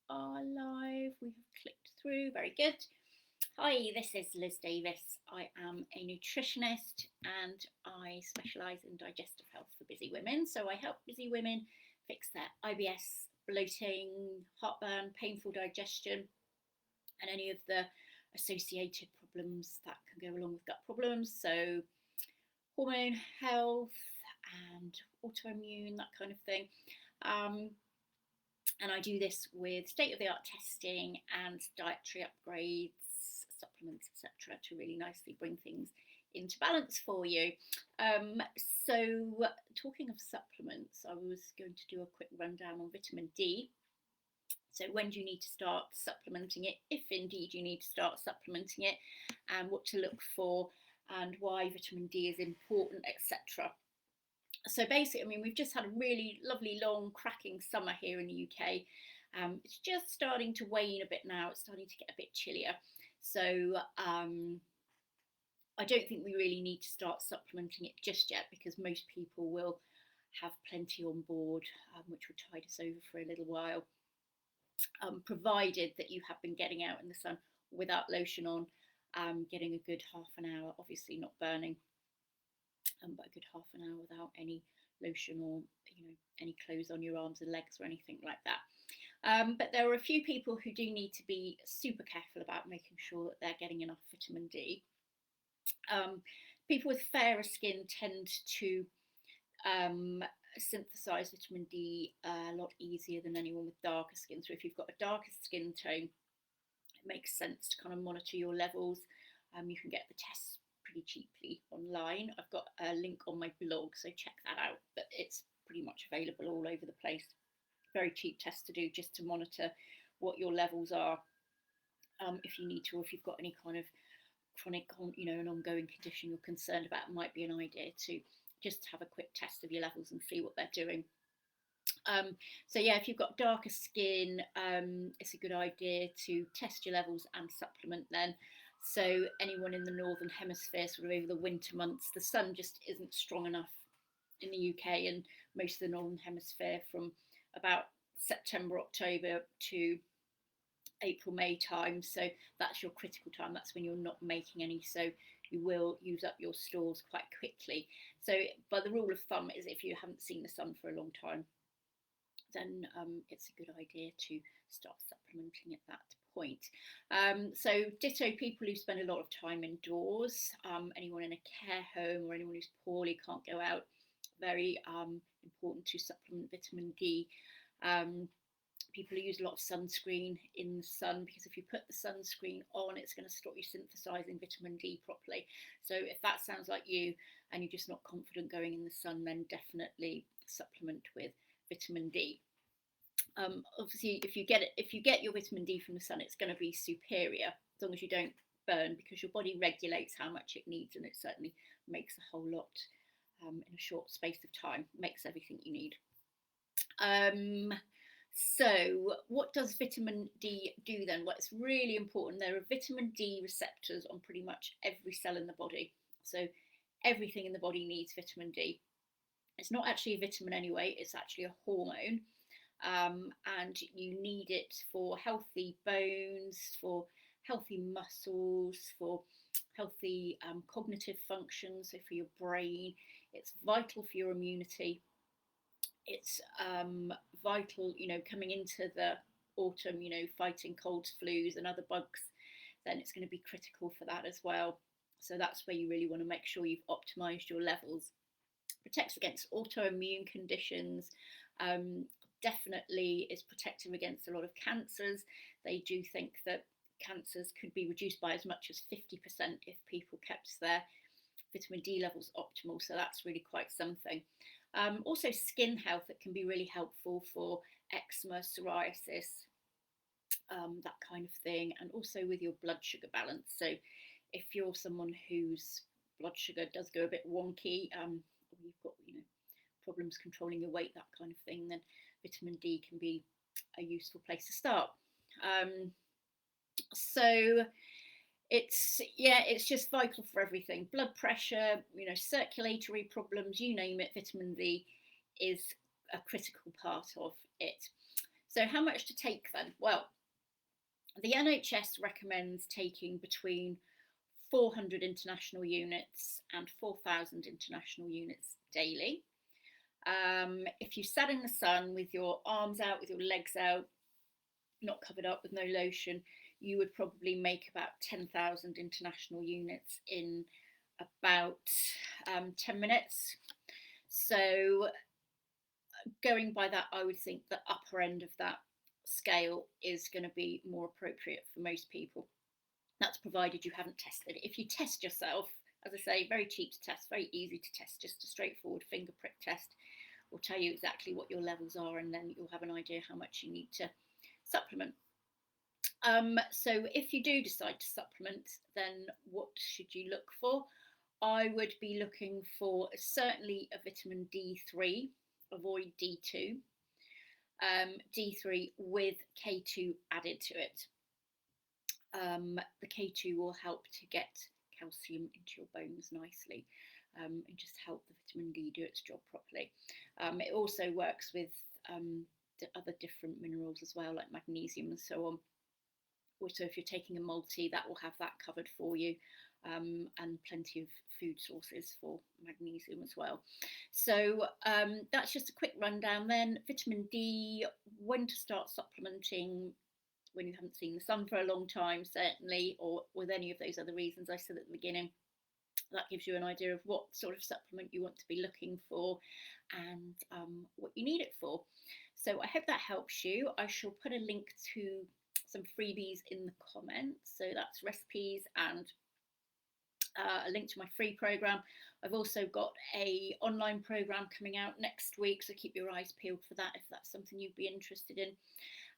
are live. We have clicked through. Very good. Hi, this is Liz Davis. I am a nutritionist and I specialise in digestive health for busy women. So I help busy women fix their IBS, bloating, heartburn, painful digestion, and any of the associated problems that can go along with gut problems. So hormone health and autoimmune, that kind of thing. Um, and I do this with state of the art testing and dietary upgrades, supplements, etc., to really nicely bring things into balance for you. Um, so, talking of supplements, I was going to do a quick rundown on vitamin D. So, when do you need to start supplementing it, if indeed you need to start supplementing it, and what to look for, and why vitamin D is important, etc. So basically, I mean, we've just had a really lovely, long, cracking summer here in the UK. It's just starting to wane a bit now. It's starting to get a bit chillier. So I don't think we really need to start supplementing it just yet because most people will have plenty on board, which will tide us over for a little while, provided that you have been getting out in the sun without lotion on, getting a good half an hour, obviously not burning, but a good half an hour without any lotion or any clothes on your arms and legs or anything like that. But there are a few people who do need to be super careful about making sure that they're getting enough vitamin D. People with fairer skin tend to synthesize vitamin D a lot easier than anyone with darker skin. So if you've got a darker skin tone, it makes sense to kind of monitor your levels. You can get the tests pretty cheaply online. I've got a link on my blog, so check that out. But it's pretty much available all over the place. Very cheap test to do just to monitor what your levels are, if you need to, or if you've got any kind of chronic, an ongoing condition you're concerned about, it might be an idea to just have a quick test of your levels and see what they're doing. So yeah, if you've got darker skin, it's a good idea to test your levels and supplement then. So anyone in the northern hemisphere, sort of over the winter months, the sun just isn't strong enough in the UK and most of the northern hemisphere from about September, October to April, May time. So that's your critical time. That's when you're not making any. So you will use up your stores quite quickly. So, but the rule of thumb is if you haven't seen the sun for a long time, then it's a good idea to start supplementing at that point. So ditto people who spend a lot of time indoors, anyone in a care home or anyone who's poorly, can't go out, very important to supplement vitamin D. People who use a lot of sunscreen in the sun, because if you put the sunscreen on, it's going to stop you synthesizing vitamin D properly. So if that sounds like you and you're just not confident going in the sun, then definitely supplement with vitamin D. Obviously, if you get your vitamin D from the sun, it's going to be superior as long as you don't burn, because your body regulates how much it needs, and it certainly makes a whole lot in a short space of time. Makes everything you need. So, what does vitamin D do then? Well, it's really important. There are vitamin D receptors on pretty much every cell in the body. So, everything in the body needs vitamin D. It's not actually a vitamin anyway, it's actually a hormone. And you need it for healthy bones, for healthy muscles, for healthy cognitive function, so for your brain. It's vital for your immunity. It's vital, coming into the autumn, fighting colds, flus, and other bugs, then it's going to be critical for that as well. So that's where you really want to make sure you've optimized your levels. Protects against autoimmune conditions, definitely is protective against a lot of cancers. They do think that cancers could be reduced by as much as 50% if people kept their vitamin D levels optimal, so that's really quite something. Also skin health, that can be really helpful for eczema, psoriasis, that kind of thing, and also with your blood sugar balance. So if you're someone whose blood sugar does go a bit wonky, or you've got problems controlling your weight, that kind of thing, then vitamin D can be a useful place to start. So it's just vital for everything. Blood pressure, circulatory problems, you name it, vitamin D is a critical part of it. So how much to take then? Well, the NHS recommends taking between 400 international units and 4,000 international units daily. If you sat in the sun with your arms out, with your legs out, not covered up with no lotion, you would probably make about 10,000 international units in about 10 minutes. So going by that, I would think the upper end of that scale is going to be more appropriate for most people. That's provided you haven't tested. If you test yourself, as I say, very cheap to test, very easy to test, just a straightforward finger prick test will tell you exactly what your levels are, and then you'll have an idea how much you need to supplement. So if you do decide to supplement, then what should you look for? I would be looking for certainly a vitamin D3, avoid D2, D3 with K2 added to it. The K2 will help to get calcium into your bones nicely, and just help the vitamin D do its job properly. It also works with the other different minerals as well, like magnesium and so on. So if you're taking a multi, that will have that covered for you, and plenty of food sources for magnesium as well. So that's just a quick rundown then. Vitamin D, when to start supplementing, when you haven't seen the sun for a long time, certainly, or with any of those other reasons I said at the beginning. That gives you an idea of what sort of supplement you want to be looking for, and what you need it for. So I hope that helps you. I shall put a link to some freebies in the comments. So that's recipes and a link to my free program. I've also got a online program coming out next week, so keep your eyes peeled for that if that's something you'd be interested in.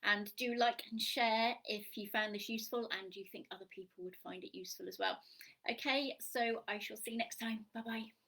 And do like and share if you found this useful and you think other people would find it useful as well. Okay, so I shall see you next time. Bye bye.